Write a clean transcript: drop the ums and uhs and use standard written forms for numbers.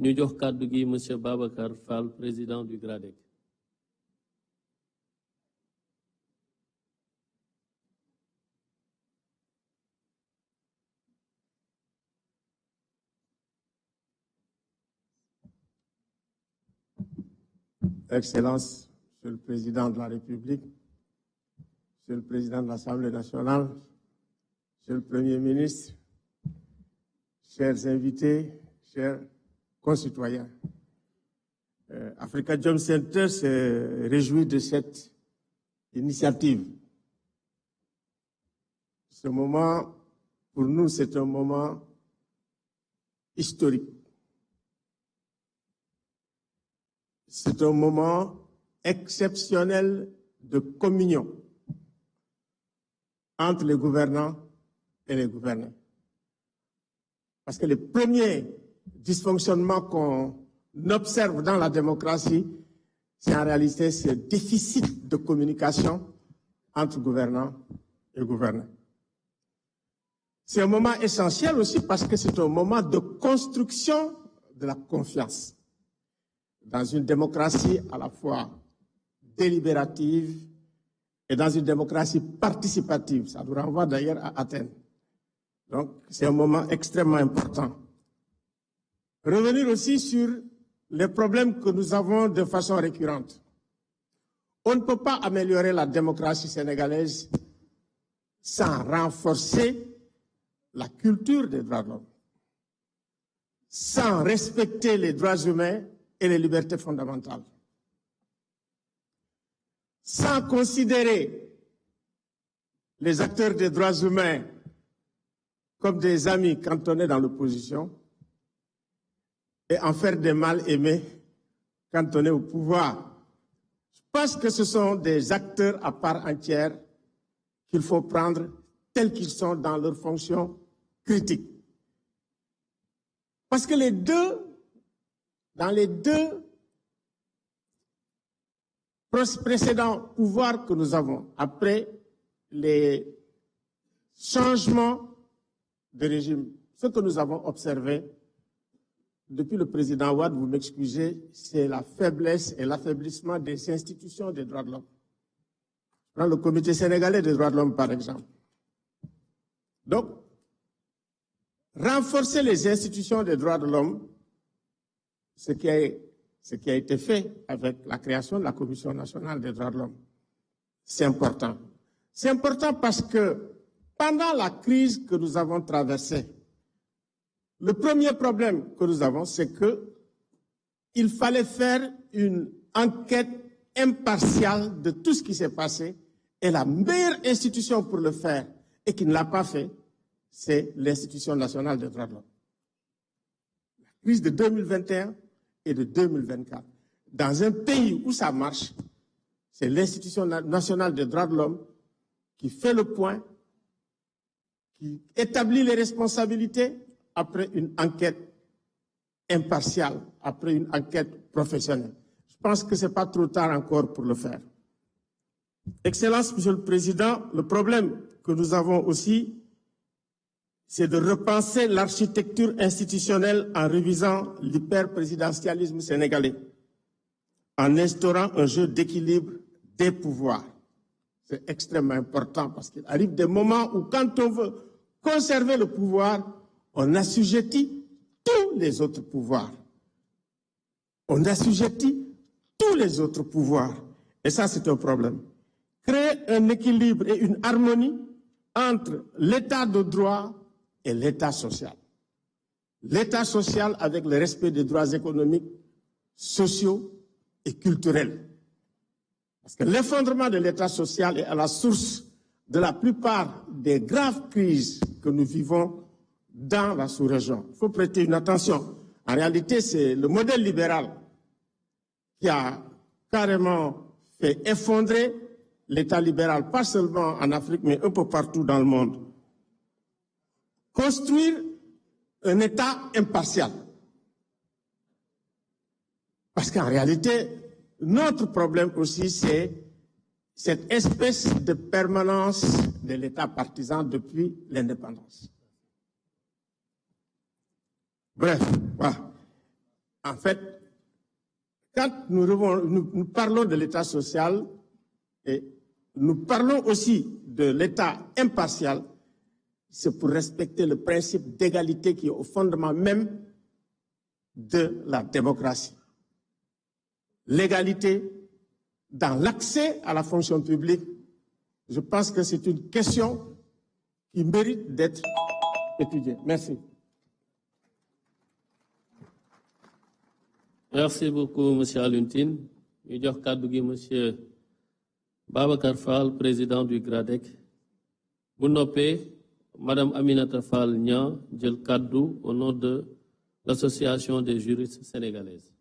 ñu jox kàddu gi monsieur Babacar Fall, président du GRADEC. Excellences, Monsieur le Président de la République, Monsieur le Président de l'Assemblée nationale, Monsieur le Premier ministre, chers invités, chers concitoyens. Africa Jom Center se réjouit de cette initiative. Ce moment, pour nous, c'est un moment historique. C'est un moment exceptionnel de communion entre les gouvernants et les gouvernés. Parce que les premiers dysfonctionnements qu'on observe dans la démocratie, c'est en réalité ce déficit de communication entre gouvernants et gouvernés. C'est un moment essentiel aussi parce que c'est un moment de construction de la confiance dans une démocratie à la fois délibérative et dans une démocratie participative. Ça nous renvoie d'ailleurs à Athènes. Donc, c'est un moment extrêmement important. Revenir aussi sur les problèmes que nous avons de façon récurrente. On ne peut pas améliorer la démocratie sénégalaise sans renforcer la culture des droits de l'homme, sans respecter les droits humains et les libertés fondamentales, sans considérer les acteurs des droits humains comme des amis quand on est dans l'opposition et en faire des mal-aimés quand on est au pouvoir. Je pense que ce sont des acteurs à part entière qu'il faut prendre tels qu'ils sont dans leurs fonctions critiques. Parce que dans les deux précédents pouvoirs que nous avons, après les changements de régime, ce que nous avons observé depuis le président Wade, vous m'excusez, c'est la faiblesse et l'affaiblissement des institutions des droits de l'homme. Je prends le Comité sénégalais des droits de l'homme, par exemple. Donc, renforcer les institutions des droits de l'homme, ce qui a été fait avec la création de la Commission nationale des droits de l'homme, c'est important. C'est important parce que pendant la crise que nous avons traversée, le premier problème que nous avons, c'est qu'il fallait faire une enquête impartiale de tout ce qui s'est passé et la meilleure institution pour le faire et qui ne l'a pas fait, c'est l'Institution nationale des droits de l'homme. La crise de 2021 et de 2024. Dans un pays où ça marche, c'est l'Institution nationale des droits de l'homme qui fait le point, qui établit les responsabilités après une enquête impartiale, après une enquête professionnelle. Je pense que ce n'est pas trop tard encore pour le faire. Excellence, Monsieur le Président, le problème que nous avons aussi, c'est de repenser l'architecture institutionnelle en révisant l'hyperprésidentialisme sénégalais, en instaurant un jeu d'équilibre des pouvoirs. C'est extrêmement important parce qu'il arrive des moments où quand on veut conserver le pouvoir, on assujettit tous les autres pouvoirs. On assujettit tous les autres pouvoirs. Et ça, c'est un problème. Créer un équilibre et une harmonie entre l'état de droit et l'état social. L'état social avec le respect des droits économiques, sociaux et culturels. Parce que l'effondrement de l'état social est à la source de la plupart des graves crises que nous vivons dans la sous-région. Il faut prêter une attention. En réalité, c'est le modèle libéral qui a carrément fait effondrer l'état libéral, pas seulement en Afrique, mais un peu partout dans le monde. Construire un État impartial. Parce qu'en réalité, notre problème aussi, c'est cette espèce de permanence de l'État partisan depuis l'indépendance. Bref, voilà. En fait, quand nous parlons de l'État social, et nous parlons aussi de l'État impartial, c'est pour respecter le principe d'égalité qui est au fondement même de la démocratie. L'égalité dans l'accès à la fonction publique, je pense que c'est une question qui mérite d'être étudiée. Merci. Merci beaucoup, M. Aluntine. Ñu jox kàddu gi M. Babacar Fall, président du GRADEC. Bu noppee, Mme Aminata Fall Niang jël kàddu au nom de l'Association des juristes sénégalaises.